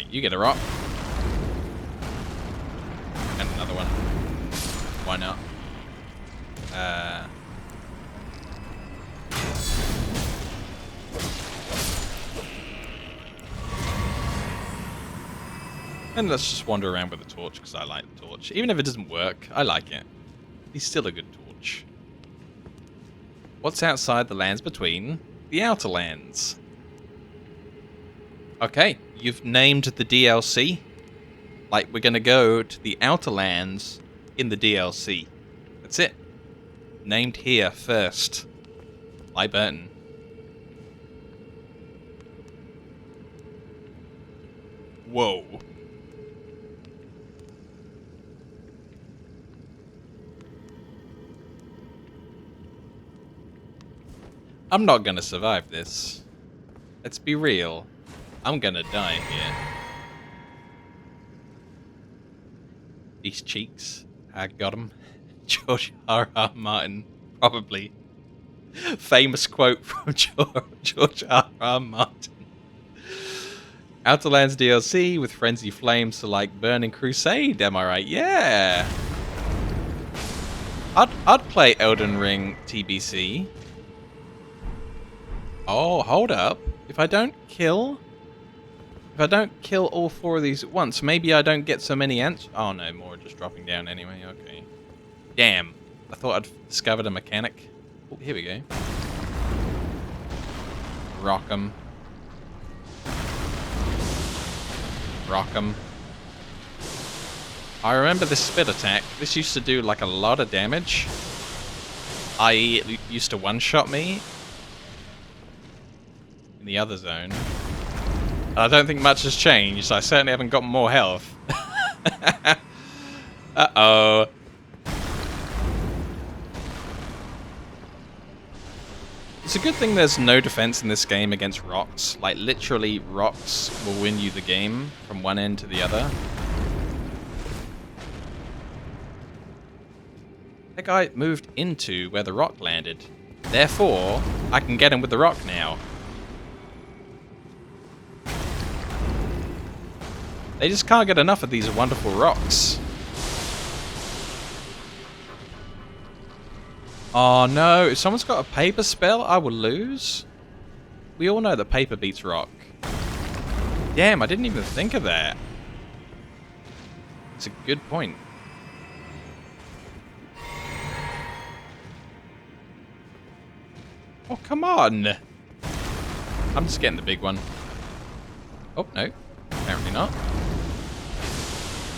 Alright, you get a rock. And another one. Why not? And let's just wander around with a torch, because I like the torch. Even if it doesn't work, I like it. He's still a good torch. What's outside the lands between the outer lands? Okay, you've named the DLC. Like, we're going to go to the outer lands in the DLC. That's it. Named here first. By Burton. Whoa. I'm not gonna survive this. Let's be real. I'm gonna die here. These cheeks. I got 'em. George R.R. Martin. Probably. Famous quote from George R.R. Martin. Outer Lands DLC with Frenzy Flames to like Burning Crusade, am I right? Yeah! I'd play Elden Ring TBC. Oh, hold up. If I don't kill all 4 of these at once, maybe I don't get so many ants. Oh no, more are just dropping down anyway, okay. Damn. I thought I'd discovered a mechanic. Oh, here we go. Rock 'em. Rock 'em. I remember this spit attack. This used to do like a lot of damage. It used to one-shot me in the other zone. I don't think much has changed. I certainly haven't got more health. Uh-oh. It's a good thing there's no defense in this game against rocks. Like, literally, rocks will win you the game from one end to the other. That guy moved into where the rock landed. Therefore, I can get him with the rock now. They just can't get enough of these wonderful rocks. Oh no, if someone's got a paper spell, I will lose. We all know that paper beats rock. Damn, I didn't even think of that. It's a good point. Oh, come on. I'm just getting the big one. Oh, no. Apparently not.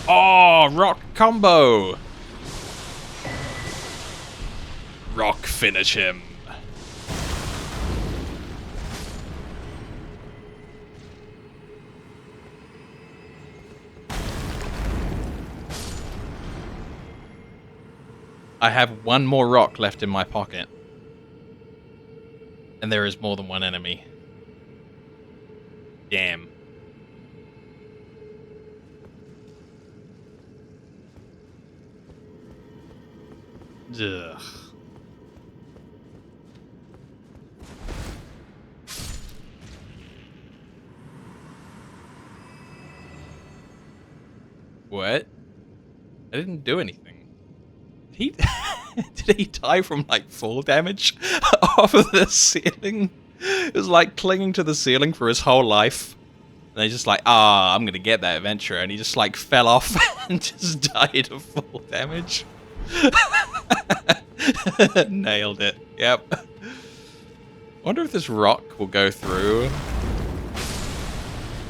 Oh, rock combo. Rock finish him. I have one more rock left in my pocket. And there is more than one enemy. Damn. Ugh. What? I didn't do anything. Did he die from like fall damage off of the ceiling? It was like clinging to the ceiling for his whole life. And he's just like, I'm gonna get that adventure, and he just like fell off and just died of fall damage. Nailed it. Yep. Wonder if this rock will go through.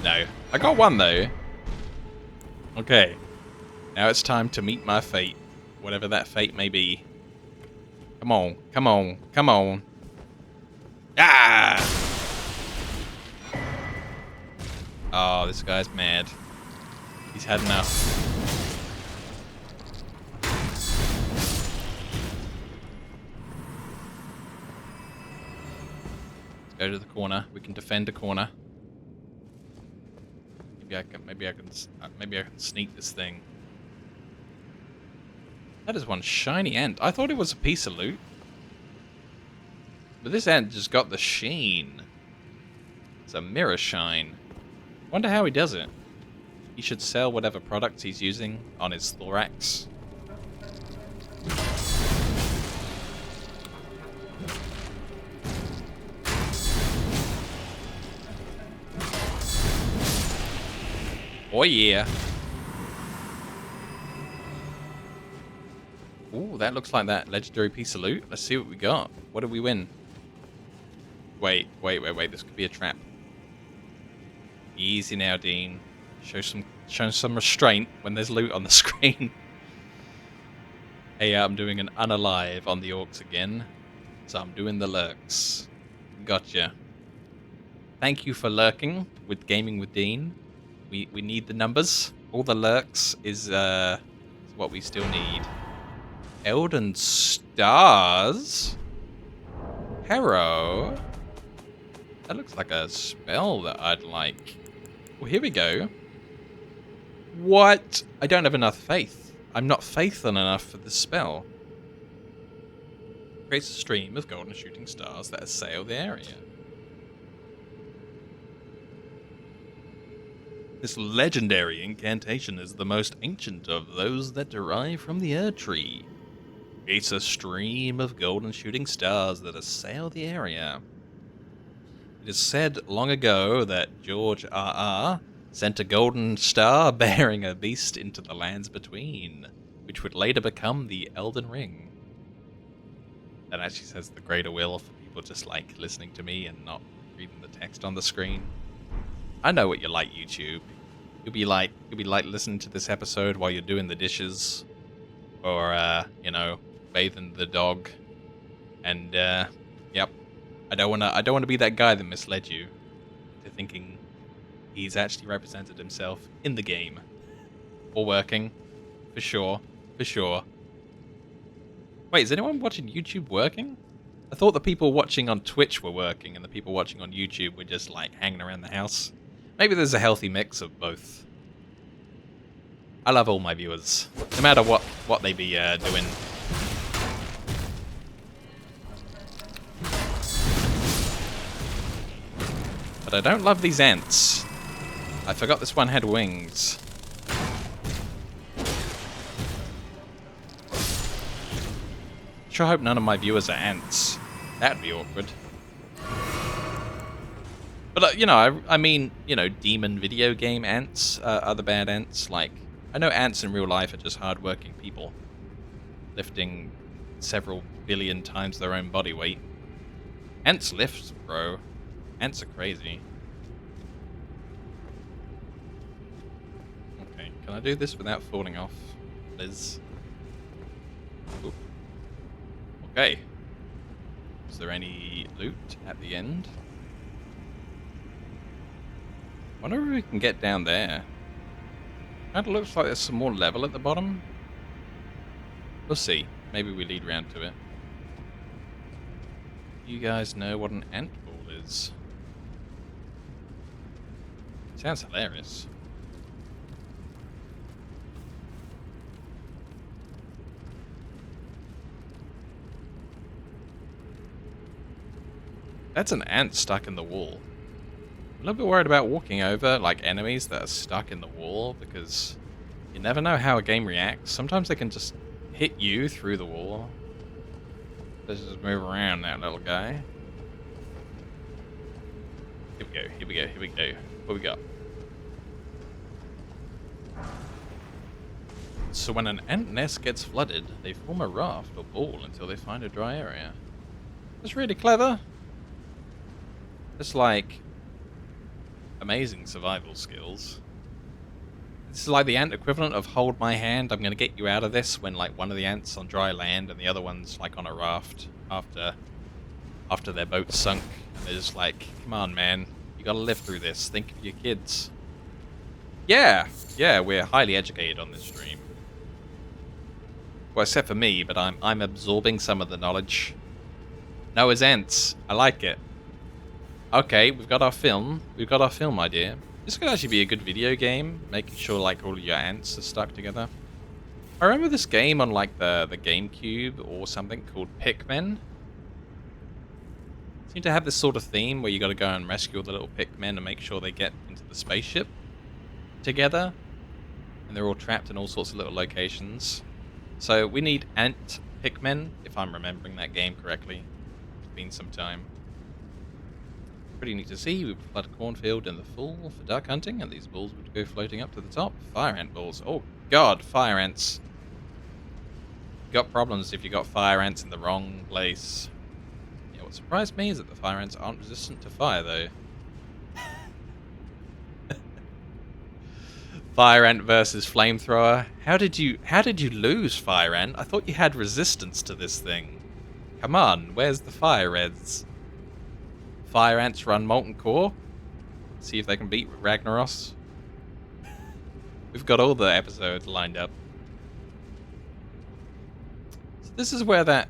No. I got one though. Okay. Now it's time to meet my fate. Whatever that fate may be. Come on. Come on. Come on. Ah! Oh, this guy's mad. He's had enough. Go to the corner. We can defend a corner. Maybe I can sneak this thing. That is one shiny ant. I thought it was a piece of loot. But this ant just got the sheen. It's a mirror shine. Wonder how he does it. He should sell whatever products he's using on his thorax. Oh yeah. Ooh, that looks like that legendary piece of loot. Let's see what we got. What did we win? Wait. This could be a trap. Easy now, Dean. Show some restraint when there's loot on the screen. Hey, I'm doing an unalive on the orcs again. So I'm doing the lurks. Gotcha. Thank you for lurking with Gaming with Dean. We need the numbers. All the lurks is what we still need. Elden Stars? Hero? That looks like a spell that I'd like. Well, here we go. What? I don't have enough faith. I'm not faithful enough for this spell. Creates a stream of golden shooting stars that assail the area. This legendary incantation is the most ancient of those that derive from the Erd Tree. It's a stream of golden shooting stars that assail the area. It is said long ago that George R.R. sent a golden star bearing a beast into the lands between, which would later become the Elden Ring. That actually says the greater will for people just like listening to me and not reading the text on the screen. I know what you're like, YouTube. You'll be like listening to this episode while you're doing the dishes, or you know, bathing the dog, and yep. I don't wanna be that guy that misled you into thinking he's actually represented himself in the game, or working, for sure. Wait, is anyone watching YouTube working? I thought the people watching on Twitch were working, and the people watching on YouTube were just like hanging around the house. Maybe there's a healthy mix of both. I love all my viewers, no matter what they be doing. But I don't love these ants. I forgot this one had wings. Sure hope none of my viewers are ants. That'd be awkward. But, you know, I mean, you know, demon video game ants are the bad ants. Like, I know ants in real life are just hardworking people, lifting several billion times their own body weight. Ants lift, bro. Ants are crazy. Okay, can I do this without falling off, Liz? Ooh. Okay. Is there any loot at the end? I wonder if we can get down there. Kind of looks like there's some more level at the bottom. We'll see. Maybe we lead round to it. You guys know what an ant ball is? Sounds hilarious. That's an ant stuck in the wall. I'm a little bit worried about walking over, like, enemies that are stuck in the wall, because you never know how a game reacts. Sometimes they can just hit you through the wall. Let's just move around now, little guy. Here we go. What we got? So when an ant nest gets flooded, they form a raft or ball until they find a dry area. That's really clever. It's like amazing survival skills. This is like the ant equivalent of hold my hand, I'm gonna get you out of this, when like one of the ants on dry land and the other one's like on a raft after their boat's sunk. And they're just like, come on man, you gotta live through this, think of your kids. Yeah, we're highly educated on this stream. Well, except for me, but I'm absorbing some of the knowledge. Noah's ants, I like it. Okay, we've got our film idea. This could actually be a good video game, making sure like all of your ants are stuck together. I remember this game on like the GameCube or something called Pikmin. Seemed to have this sort of theme where you got to go and rescue all the little Pikmin and make sure they get into the spaceship together. and they're all trapped in all sorts of little locations. So we need ant Pikmin, if I'm remembering that game correctly. It's been some time. Pretty neat to see. We flood a cornfield in the fall for duck hunting, and these balls would go floating up to the top. Fire ant balls. Oh god, fire ants. Got problems if you got fire ants in the wrong place. Yeah, what surprised me is that the fire ants aren't resistant to fire, though. Fire ant versus flamethrower. How did you lose, fire ant? I thought you had resistance to this thing. Come on, where's the fire reds? Fire ants run molten core. See if they can beat Ragnaros. We've got all the episodes lined up. So this is where that...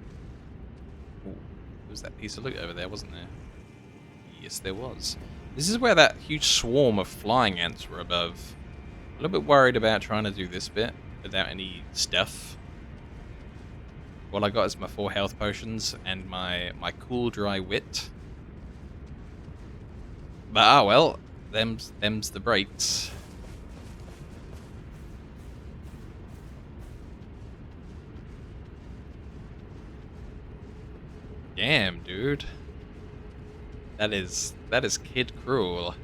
Ooh, there was that piece of loot over there, wasn't there? Yes, there was. This is where that huge swarm of flying ants were above. A little bit worried about trying to do this bit without any stuff. All I got is my 4 health potions and my cool dry wit. But well, them's the breaks. Damn, dude. That is kid cruel.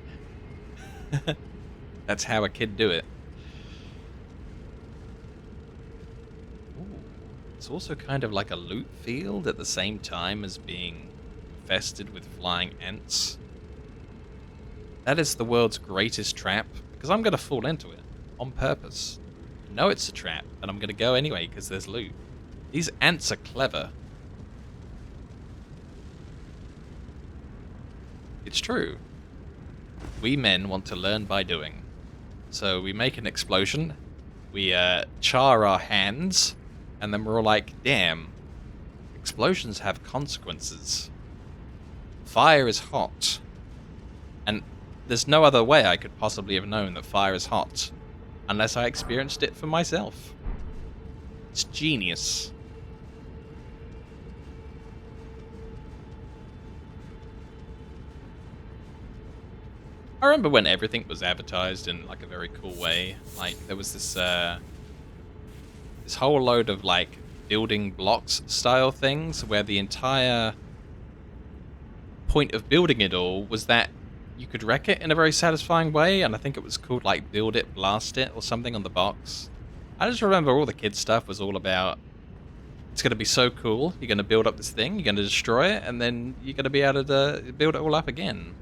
That's how a kid do it. Ooh, it's also kind of like a loot field at the same time as being infested with flying ants. That is the world's greatest trap, because I'm going to fall into it on purpose. I know it's a trap, and I'm going to go anyway because there's loot. These ants are clever. It's true. We men want to learn by doing. So we make an explosion, we char our hands, and then we're all like, damn, explosions have consequences. Fire is hot. And there's no other way I could possibly have known that fire is hot, unless I experienced it for myself. It's genius. I remember when everything was advertised in like a very cool way. Like there was this this whole load of like building blocks style things where the entire point of building it all was that you could wreck it in a very satisfying way, and I think it was called like build it, blast it or something on the box. I just remember all the kids stuff was all about it's going to be so cool. You're going to build up this thing, you're going to destroy it, and then you're going to be able to build it all up again.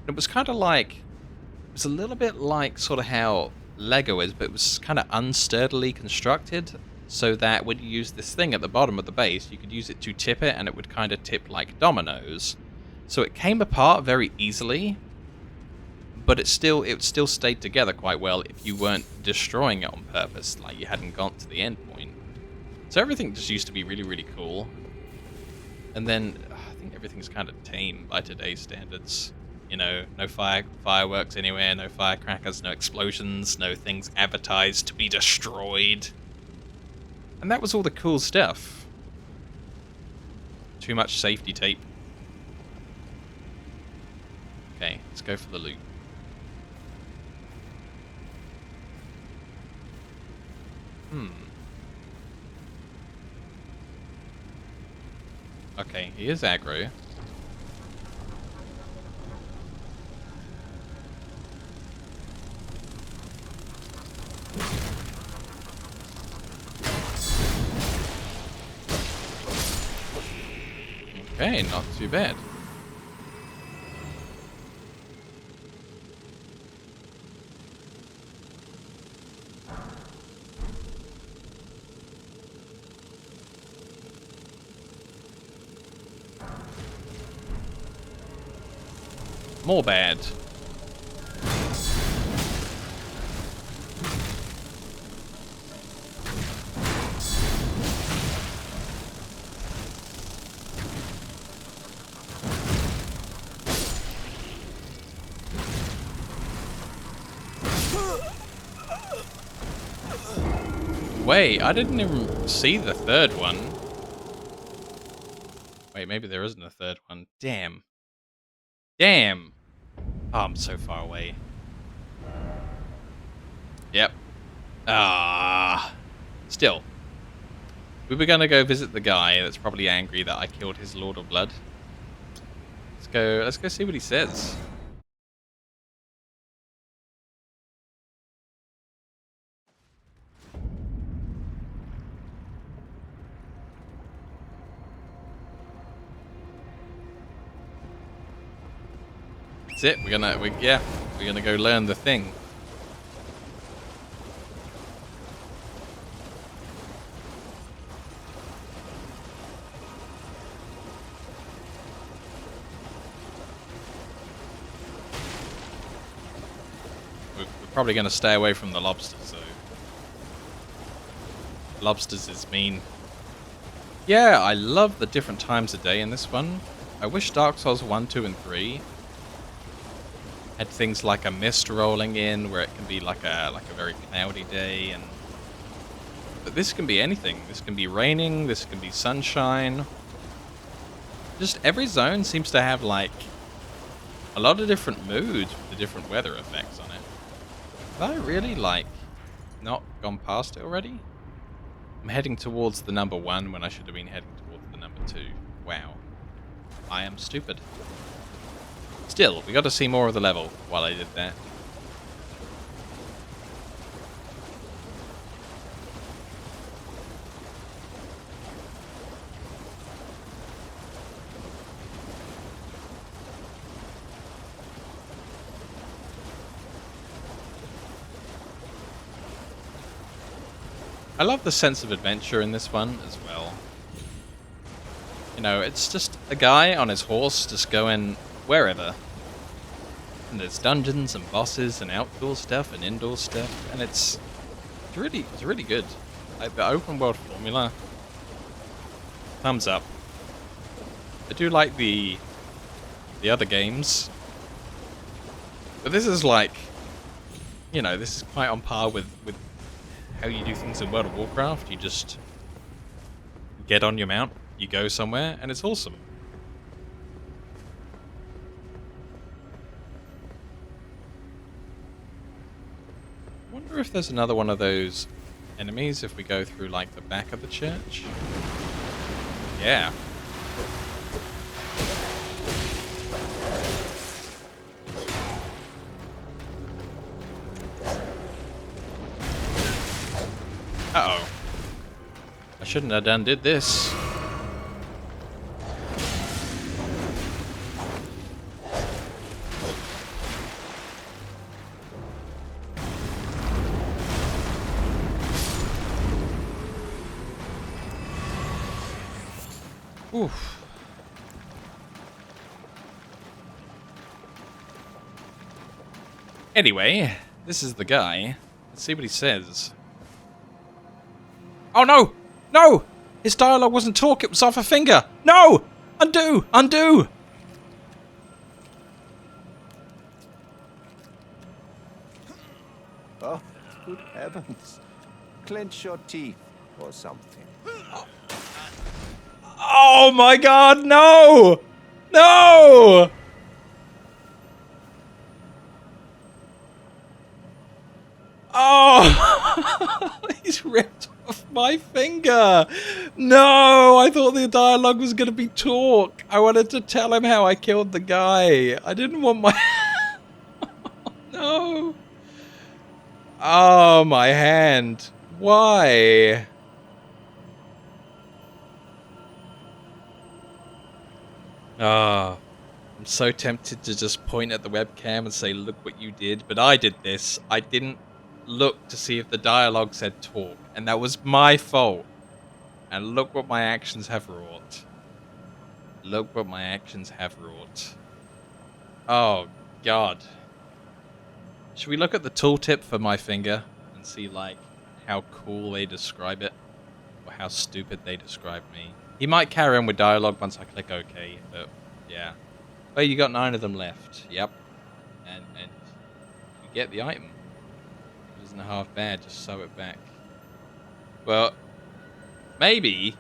It was kind of like, it was a little bit like sort of how Lego is, but it was kind of unsturdily constructed, so that when you use this thing at the bottom of the base, you could use it to tip it, and it would kind of tip like dominoes. So it came apart very easily, but it still stayed together quite well if you weren't destroying it on purpose, like you hadn't gone to the end point. So everything just used to be really, really cool. And then I think everything's kind of tame by today's standards. You know, no fireworks anywhere, no firecrackers, no explosions, no things advertised to be destroyed. And that was all the cool stuff. Too much safety tape. Okay, let's go for the loot. Okay, he is aggro. Okay, not too bad. More bad. Wait, I didn't even see the third one. Wait, maybe there isn't a third one. Damn. Damn! Oh, I'm so far away. Yep. Ah. Still. We were going to go visit the guy that's probably angry that I killed his Lord of Blood. Let's go see what he says. That's it. We're gonna go learn the thing. We're probably gonna stay away from the lobsters, though. Lobsters is mean. Yeah, I love the different times of day in this one. I wish Dark Souls 1, 2, and 3 had things like a mist rolling in, where it can be like a very cloudy day, but this can be anything. This can be raining. This can be sunshine. Just every zone seems to have like a lot of different moods with the different weather effects on it. Have I really like not gone past it already? I'm heading towards the number 1 when I should have been heading towards the number 2. Wow. I am stupid. Still, we got to see more of the level while I did that. I love the sense of adventure in this one as well. You know, it's just a guy on his horse just going wherever. And there's dungeons and bosses and outdoor stuff and indoor stuff, and it's really good. Like the open world formula. Thumbs up. I do like the other games, but this is like, you know, this is quite on par with how you do things in World of Warcraft. You just get on your mount, you go somewhere, and it's awesome. I wonder if there's another one of those enemies if we go through like the back of the church. Yeah. Uh-oh. I shouldn't have did this. Oof. Anyway, this is the guy. Let's see what he says. Oh no! No! His dialogue wasn't talk, it was off a finger! No! Undo! Undo! Oh, good heavens. Clench your teeth or something. Oh my god, no! No! Oh! He's ripped off my finger! No! I thought the dialogue was gonna be talk. I wanted to tell him how I killed the guy. I didn't want my... No! Oh, my hand. Why? Ah, I'm so tempted to just point at the webcam and say, look what you did, but I did this. I didn't look to see if the dialogue said talk, and that was my fault. And look what my actions have wrought. Look what my actions have wrought. Oh, God. Should we look at the tooltip for my finger and see, like, how cool they describe it? Or how stupid they describe me? He might carry on with dialogue once I click OK, but yeah. But you got 9 of them left. Yep. And you get the item. It isn't half bad, just sew it back. Well, maybe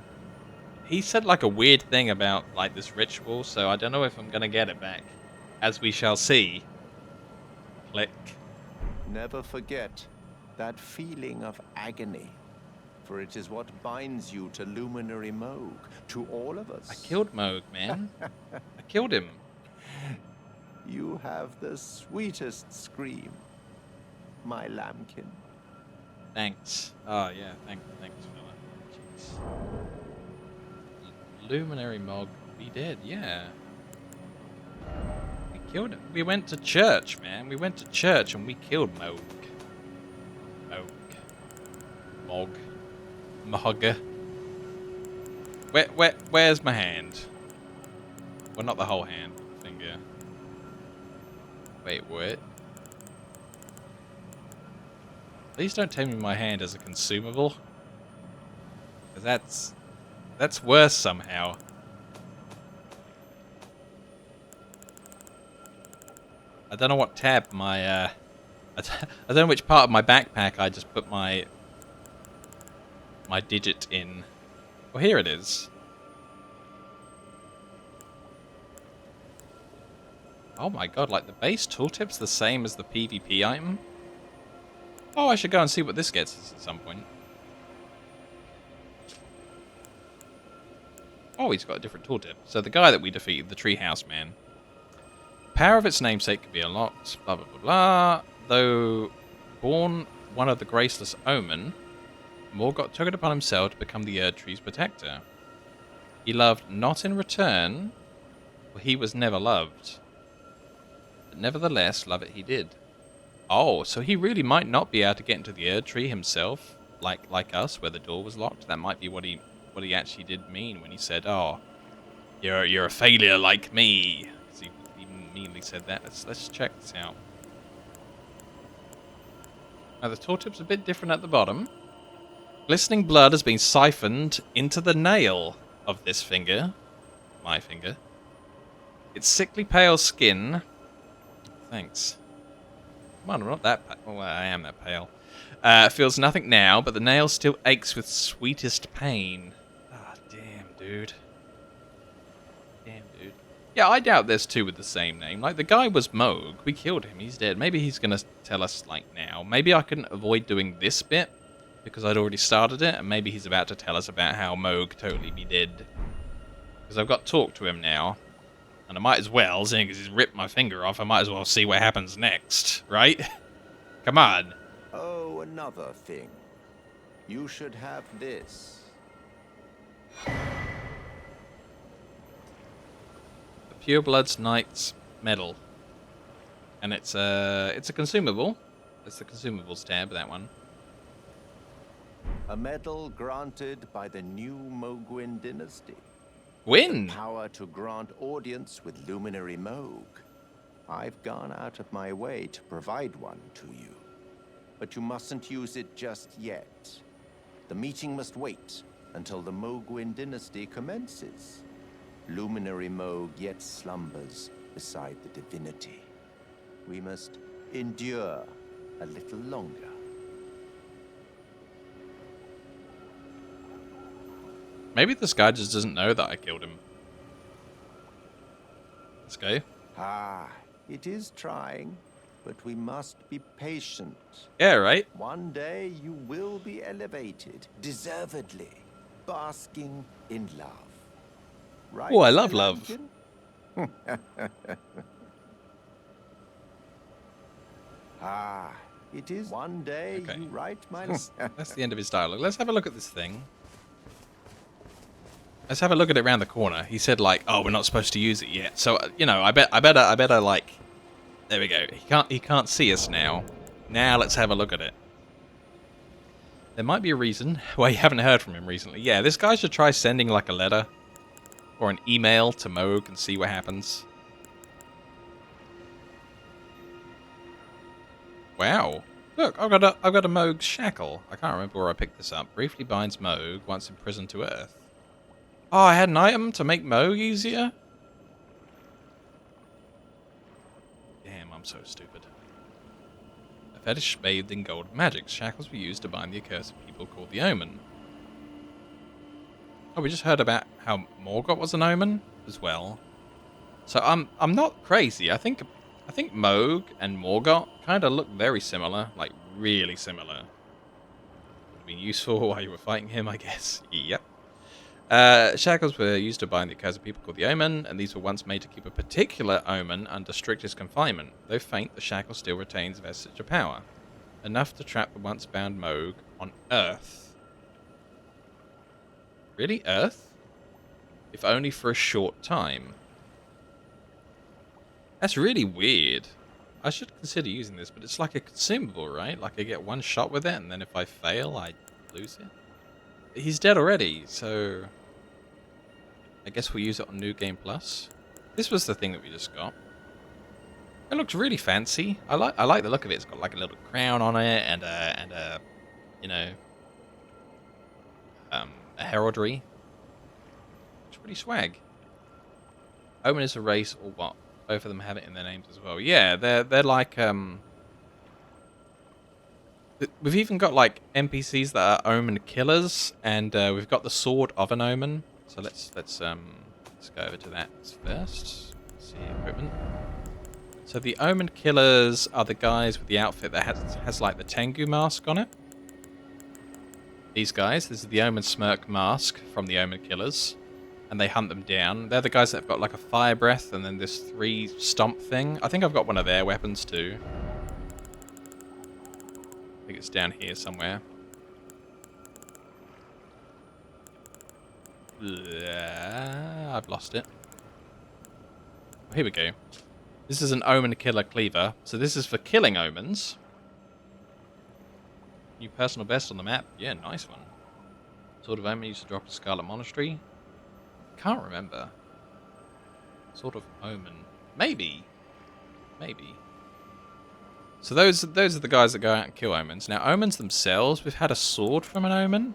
he said like a weird thing about like this ritual, so I don't know if I'm gonna get it back. As we shall see. Click. Never forget, That feeling of agony, for it is what binds you to Luminary Moog, to all of us. I killed Moog, man. I killed him. You have the sweetest scream, my lambkin. Thanks. Oh, yeah, thanks, fella. Jeez. Luminary Mog be dead, yeah. We killed him. We went to church, man. We went to church and we killed Moog. Mog. Where's my hand? Well, not the whole hand. Finger. Wait, what? Please don't tell me my hand is a consumable. Because that's worse somehow. I don't know what tab my I don't know which part of my backpack I just put my digit in. Well, here it is. Oh my god, like the base tooltip's the same as the PvP item? Oh, I should go and see what this gets us at some point. Oh, he's got a different tooltip. So the guy that we defeated, the Treehouse Man. Power of its namesake can be unlocked, blah blah blah blah. Though born one of the graceless Omen, Morgoth took it upon himself to become the Erd Tree's protector. He loved not in return, for he was never loved. But nevertheless, love it he did. Oh, so he really might not be able to get into the Erd Tree himself, like us, where the door was locked. That might be what he actually did mean when he said, "Oh, you're a failure like me." So he immediately said that. Let's check this out. Now the tooltip's a bit different at the bottom. Glistening blood has been siphoned into the nail of this finger. My finger. Its sickly pale skin. Thanks. Come on, I'm not that pale. Well, I am that pale. Feels nothing now, but the nail still aches with sweetest pain. Ah, damn, dude. Damn, dude. Yeah, I doubt there's two with the same name. Like, the guy was Moog. We killed him. He's dead. Maybe he's going to tell us, like, now. Maybe I couldn't avoid doing this bit because I'd already started it, and maybe he's about to tell us about how Moog totally be dead. Because I've got to talk to him now. And I might as well, seeing as he's ripped my finger off, I might as well see what happens next, right? Come on. Oh, another thing. You should have this. The Purebloods Knight's Medal. And it's a consumable. It's the consumables tab, that one. A medal granted by the new Mogwin dynasty. Win! The power to grant audience with Luminary Moog. I've gone out of my way to provide one to you. But you mustn't use it just yet. The meeting must wait until the Mogwin dynasty commences. Luminary Moog yet slumbers beside the divinity. We must endure a little longer. Maybe this guy just doesn't know that I killed him. Let's go. Ah, it is trying, but we must be patient. Yeah, right? One day you will be elevated, deservedly, basking in love. Right? Oh, I love love. Ah, it is one day Okay. you write my... That's the end of his dialogue. Let's have a look at this thing. Let's have a look at it around the corner. He said, like, "Oh, we're not supposed to use it yet." So, you know, I better, like, there we go. He can't see us now. Now let's have a look at it. There might be a reason why you haven't heard from him recently. Yeah, this guy should try sending, like, a letter or an email to Moog and see what happens. Wow. Look, I've got a Moog shackle. I can't remember where I picked this up. Briefly binds Moog once imprisoned to Earth. Oh, I had an item to make Moog easier? Damn, I'm so stupid. A fetish bathed in gold magic. Shackles were used to bind the accursed people called the Omen. Oh, we just heard about how Morgoth was an Omen as well. So I'm not crazy. I think I think Moog and Morgott kind of look very similar, like really similar. Would have been useful while you were fighting him, I guess. Yep. Shackles were used to bind the cause of people called the Omen, and these were once made to keep a particular Omen under strictest confinement. Though faint, the shackle still retains vestige of power, enough to trap the once bound Moog on Earth. Really, Earth? If only for a short time. That's really weird. I should consider using this, but it's like a consumable, right? Like I get one shot with it, and then if I fail, I lose it. He's dead already, so I guess we'll use it on New Game Plus. This was the thing that we just got. It looks really fancy. I like the look of it. It's got like a little crown on it and a you know a heraldry. It's pretty swag. Omen is a race or what? Both of them have it in their names as well. Yeah, they're like we've even got like NPCs that are Omen killers, and we've got the sword of an Omen. So let's go over to that first. Let's see equipment. So the Omen killers are the guys with the outfit that has like the Tengu mask on it. These guys. This is the Omen smirk mask from the Omen killers, and they hunt them down. They're the guys that have got like a fire breath and then this 3 stomp thing. I think I've got one of their weapons too. I think it's down here somewhere. I've lost it. Oh, here we go. This is an Omen killer cleaver. So this is for killing Omens. New personal best on the map. Yeah, nice one. Sword of Omen used to drop to Scarlet Monastery. Can't remember. Sort of Omen. Maybe. So those are the guys that go out and kill Omens. Now, Omens themselves, we've had a sword from an Omen.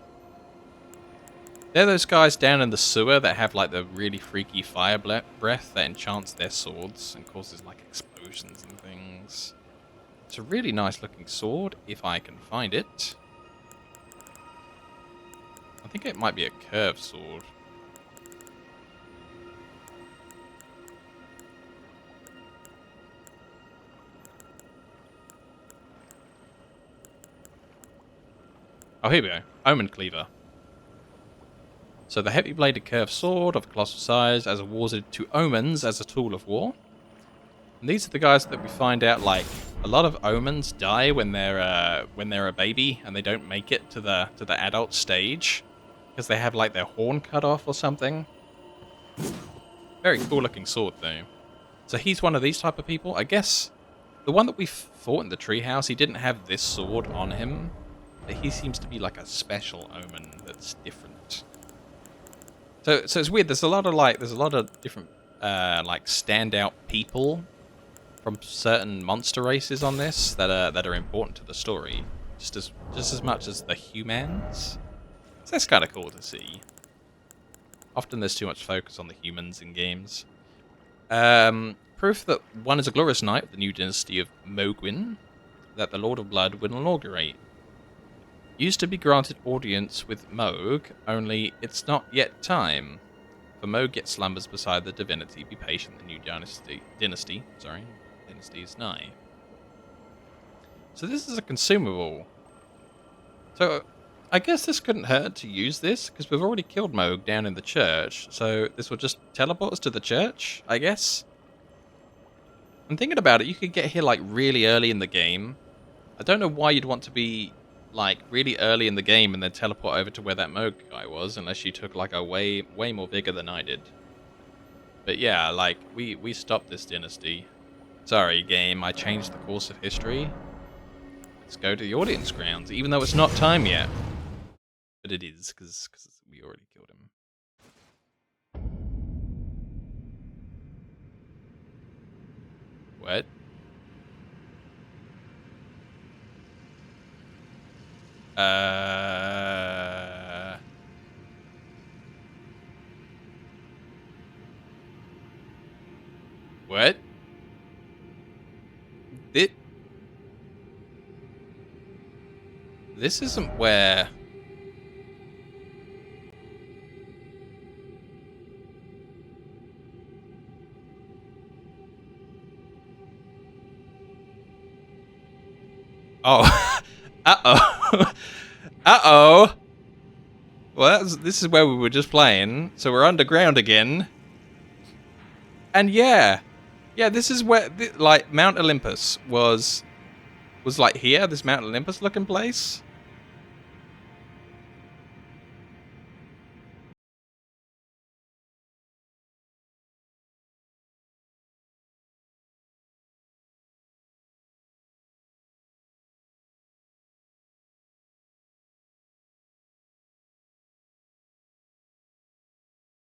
They're those guys down in the sewer that have like the really freaky fire breath that enchants their swords and causes like explosions and things. It's a really nice looking sword, if I can find it. I think it might be a curved sword. Oh, here we go. Omen Cleaver. So the heavy-bladed curved sword of colossal size as awarded to Omens as a tool of war. And these are the guys that we find out, like, a lot of Omens die when they're a baby and they don't make it to the adult stage because they have like their horn cut off or something. Very cool looking sword though. So he's one of these type of people. I guess the one that we fought in the treehouse, he didn't have this sword on him. But he seems to be like a special Omen that's different. So it's weird. There's a lot of different like standout people from certain monster races on this that are important to the story, just as much as the humans. So that's kind of cool to see. Often there's too much focus on the humans in games. Proof that one is a glorious knight of the new dynasty of Mogwin, that the Lord of Blood will inaugurate. Used to be granted audience with Moog, only it's not yet time. For Moog yet slumbers beside the divinity, be patient, the new dynasty is nigh. So this is a consumable. So I guess this couldn't hurt to use this, because we've already killed Moog down in the church, so this will just teleport us to the church, I guess? I'm thinking about it, you could get here like really early in the game. I don't know why you'd want to be like really early in the game and then teleport over to where that Moog guy was, unless you took like a way more vigor than I did. But yeah, like we stopped this dynasty. Sorry game, I changed the course of history. Let's go to the audience grounds, even though it's not time yet. But it is, because we already killed him. What? What? This isn't where... Oh. Uh-oh. Uh-oh. Well, this is where we were just playing. So we're underground again. And yeah. Yeah, this is where, like, Mount Olympus was like here, this Mount Olympus looking place.